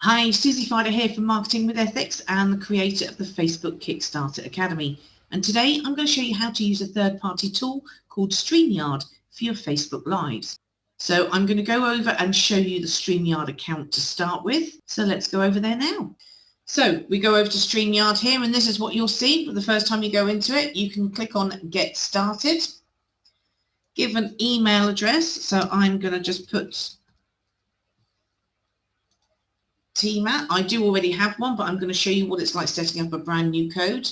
Hi, Susie Fider here from Marketing with Ethics and the creator of the Facebook Kickstarter Academy. And today I'm going to show you how to use a third-party tool called StreamYard for your Facebook Lives. So I'm going to go over and show you the StreamYard account to start with. So let's go over there now. So we go over to StreamYard here, and this is what you'll see. For the first time you go into it, you can click on Get Started. Give an email address. So I'm going to just put TMAT. I do already have one, but I'm going to show you what it's like setting up a brand new code.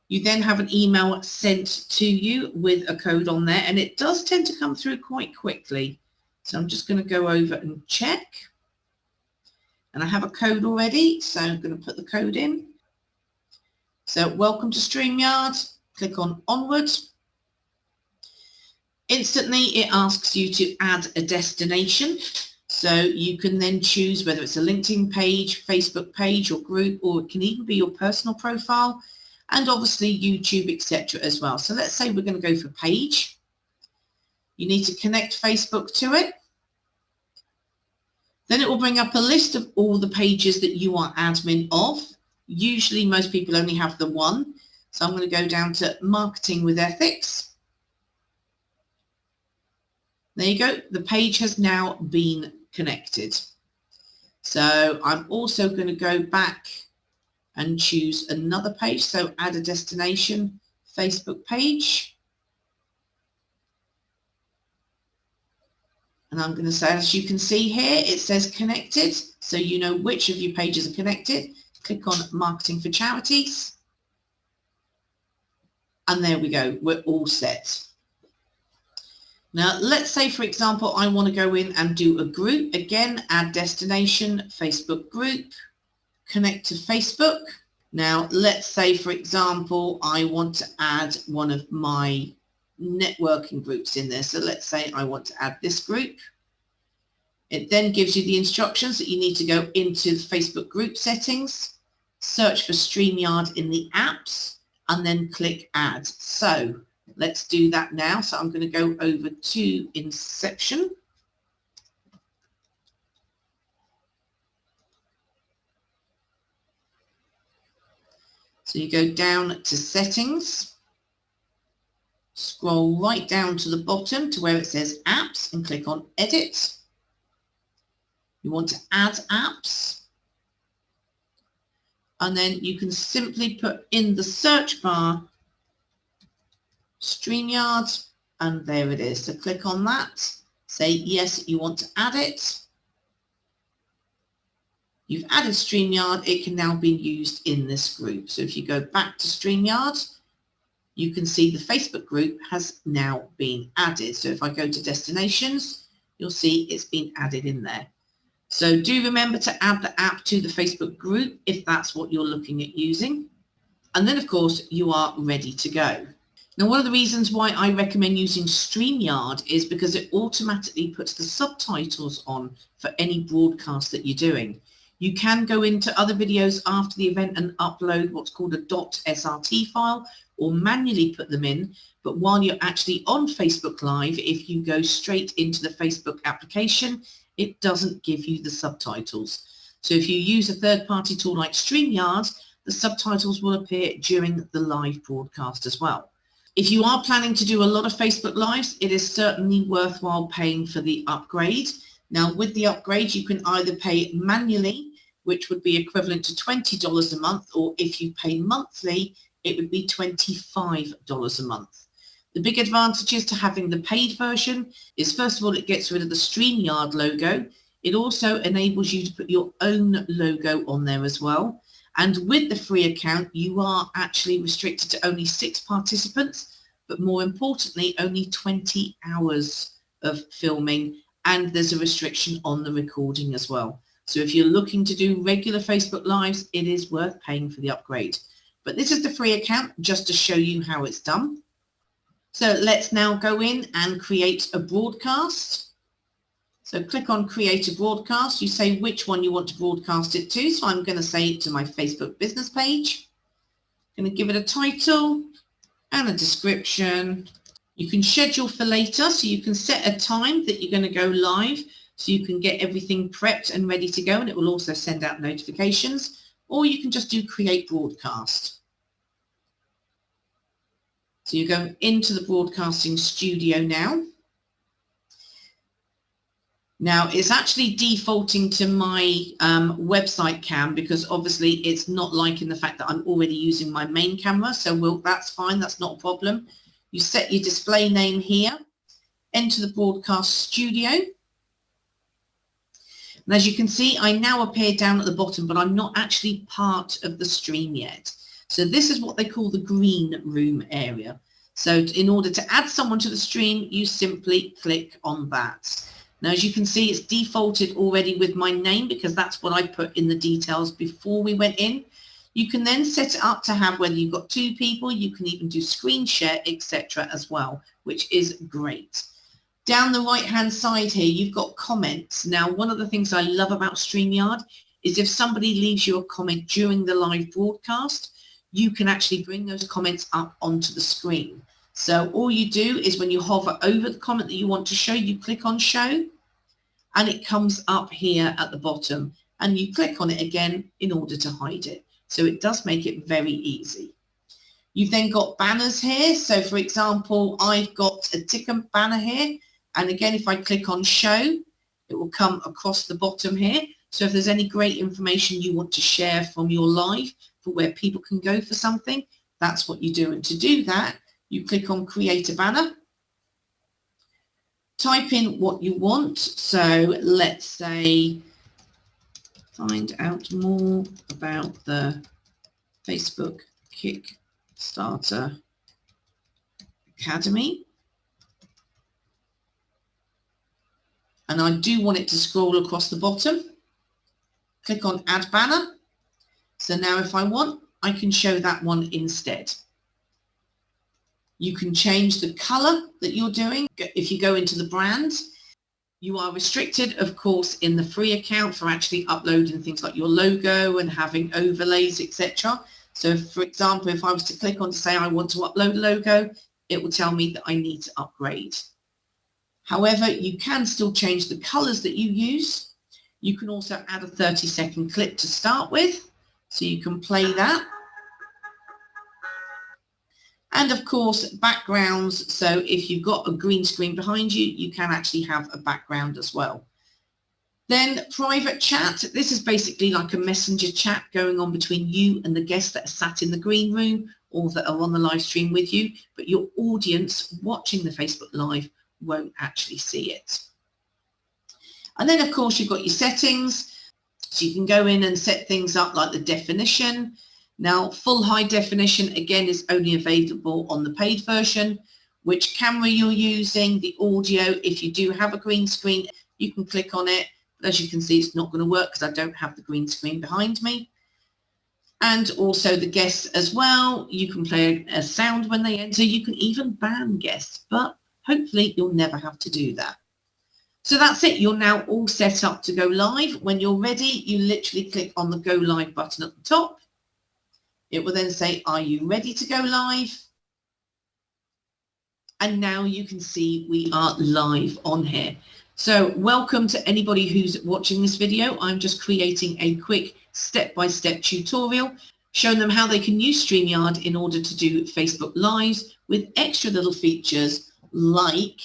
You then have an email sent to you with a code on there, and it does tend to come through quite quickly. So I'm just going to go over and check. And I have a code already, so I'm going to put the code in. So welcome to StreamYard. Click on Onward. Instantly, it asks you to add a destination. So you can then choose whether it's a LinkedIn page, Facebook page or group, or it can even be your personal profile, and obviously YouTube, etc. as well. So let's say we're going to go for page. You need to connect Facebook to it. Then it will bring up a list of all the pages that you are admin of. Usually most people only have the one. So I'm going to go down to Marketing with Ethics. There you go. The page has now been connected. So I'm also going to go back and choose another page. So add a destination, Facebook page. And I'm going to say, as you can see here, it says connected. So you know which of your pages are connected. Click on Marketing for Charities. And there we go. We're all set. Now, let's say, for example, I want to go in and do a group. Again, add destination, Facebook group, connect to Facebook. Now, let's say, for example, I want to add one of my networking groups in there. So let's say I want to add this group. It then gives you the instructions that you need to go into the Facebook group settings, search for StreamYard in the apps, and then click add. So let's do that now. So I'm going to go over to Inception. So you go down to Settings, scroll right down to the bottom to where it says Apps and click on Edit. You want to add apps. And then you can simply put in the search bar StreamYard, and there it is. So click on that, say yes, you want to add it. You've added StreamYard, it can now be used in this group. So if you go back to StreamYard, you can see the Facebook group has now been added. So if I go to destinations, you'll see it's been added in there. So do remember to add the app to the Facebook group if that's what you're looking at using. And then of course you are ready to go. Now, one of the reasons why I recommend using StreamYard is because it automatically puts the subtitles on for any broadcast that you're doing. You can go into other videos after the event and upload what's called a .srt file or manually put them in. But while you're actually on Facebook Live, if you go straight into the Facebook application, it doesn't give you the subtitles. So if you use a third-party tool like StreamYard, the subtitles will appear during the live broadcast as well. If you are planning to do a lot of Facebook Lives, it is certainly worthwhile paying for the upgrade. Now, with the upgrade, you can either pay manually, which would be equivalent to $20 a month, or if you pay monthly, it would be $25 a month. The big advantages to having the paid version is, first of all, it gets rid of the StreamYard logo. It also enables you to put your own logo on there as well. And with the free account, you are actually restricted to only 6 participants, but more importantly, only 20 hours of filming, and there's a restriction on the recording as well. So if you're looking to do regular Facebook Lives, it is worth paying for the upgrade. But this is the free account just to show you how it's done. So let's now go in and create a broadcast. So click on Create a Broadcast. You say which one you want to broadcast it to. So I'm going to say it to my Facebook business page. I'm going to give it a title and a description. You can schedule for later, so you can set a time that you're going to go live. so you can get everything prepped and ready to go, and it will also send out notifications, or you can just do create broadcast. So you go into the broadcasting studio now. Now it's actually defaulting to my website cam because obviously it's not liking the fact that I'm already using my main camera. So that's fine, that's not a problem. You set your display name here, enter the broadcast studio. And as you can see, I now appear down at the bottom, but I'm not actually part of the stream yet. So this is what they call the green room area. So in order to add someone to the stream, you simply click on that. Now, as you can see, it's defaulted already with my name because that's what I put in the details before we went in. You can then set it up to have whether you've got 2 people, you can even do screen share, etc. as well, which is great. Down the right-hand side here, you've got comments. Now, one of the things I love about StreamYard is if somebody leaves you a comment during the live broadcast, you can actually bring those comments up onto the screen. So all you do is when you hover over the comment that you want to show, you click on show and it comes up here at the bottom and you click on it again in order to hide it. So it does make it very easy. You've then got banners here. So for example, I've got a ticker banner here. And again, if I click on show, it will come across the bottom here. So if there's any great information you want to share from your live for where people can go for something, that's what you do. And to do that, you click on create a banner, type in what you want. So let's say, find out more about the Facebook Kickstarter Academy. And I do want it to scroll across the bottom. Click on add banner. So now if I want, I can show that one instead. You can change the color that you're doing. If you go into the brands, you are restricted, of course, in the free account for actually uploading things like your logo and having overlays, etc. So for example, if I was to click on to say I want to upload a logo, it will tell me that I need to upgrade. However, you can still change the colors that you use. You can also add a 30-second clip to start with, so you can play that. And of course, backgrounds. So if you've got a green screen behind you, you can actually have a background as well. Then private chat. This is basically like a messenger chat going on between you and the guests that are sat in the green room or that are on the live stream with you, but your audience watching the Facebook Live won't actually see it. And then of course you've got your settings. So you can go in and set things up like the definition. Now, full high definition, again, is only available on the paid version. Which camera you're using, the audio, if you do have a green screen, you can click on it. But as you can see, it's not going to work because I don't have the green screen behind me. And also the guests as well. You can play a sound when they enter. You can even ban guests, but hopefully you'll never have to do that. So that's it. You're now all set up to go live. When you're ready, you literally click on the go live button at the top. It will then say, are you ready to go live? And now you can see we are live on here. So welcome to anybody who's watching this video. I'm just creating a quick step-by-step tutorial showing them how they can use StreamYard in order to do Facebook Lives with extra little features like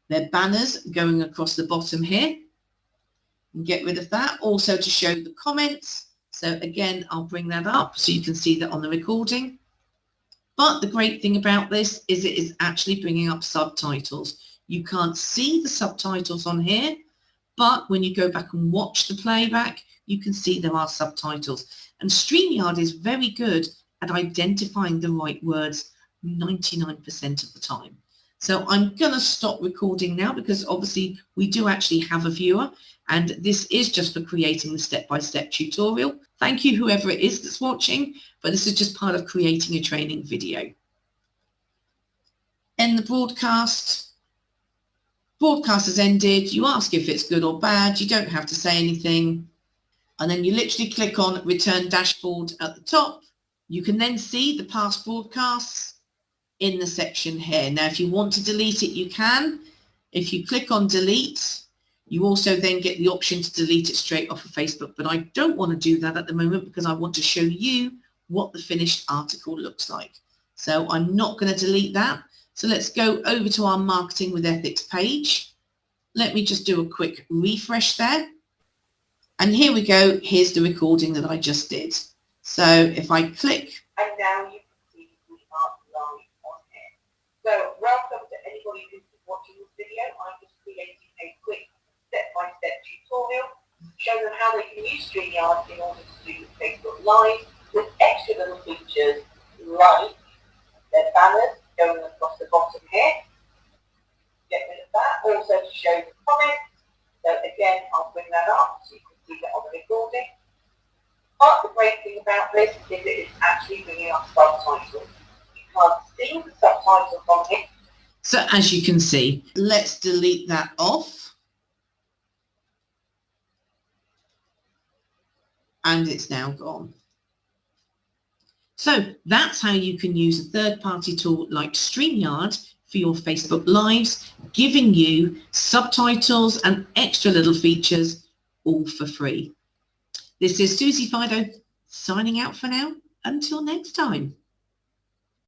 their banners going across the bottom here. And get rid of that. Also to show the comments. So again, I'll bring that up so you can see that on the recording. But the great thing about this is it is actually bringing up subtitles. You can't see the subtitles on here, but when you go back and watch the playback, you can see there are subtitles. And StreamYard is very good at identifying the right words 99% of the time. So I'm going to stop recording now because obviously we do actually have a viewer and this is just for creating the step-by-step tutorial. Thank you whoever it is that's watching, but this is just part of creating a training video. End the broadcast. Broadcast has ended. You ask if it's good or bad. You don't have to say anything. And then you literally click on Return Dashboard at the top. You can then see the past broadcasts in the section here. Now, if you want to delete it, you can. If you click on delete, You also then get the option to delete it straight off of Facebook, but I don't want to do that at the moment because I want to show you what the finished article looks like. So I'm not going to delete that. So let's go over to our Marketing with Ethics page. Let me just do a quick refresh there. And here we go. Here's the recording that I just did. So if I click. And now you can see we are live on here. So welcome to anybody who's watching this video. I'm just creating a quick step-by-step tutorial, show them how they can use StreamYard in order to do Facebook Live with extra little features like their banners going across the bottom here. Get rid of that. Also to show the comments. So again, I'll bring that up so you can see that on the recording. But the great thing about this is it is actually bringing up subtitles. You can't see the subtitles on here. So as you can see, let's delete that off. And it's now gone. So that's how you can use a third-party tool like StreamYard for your Facebook Lives, giving you subtitles and extra little features all for free. This is Susie Fido signing out for now. Until next time.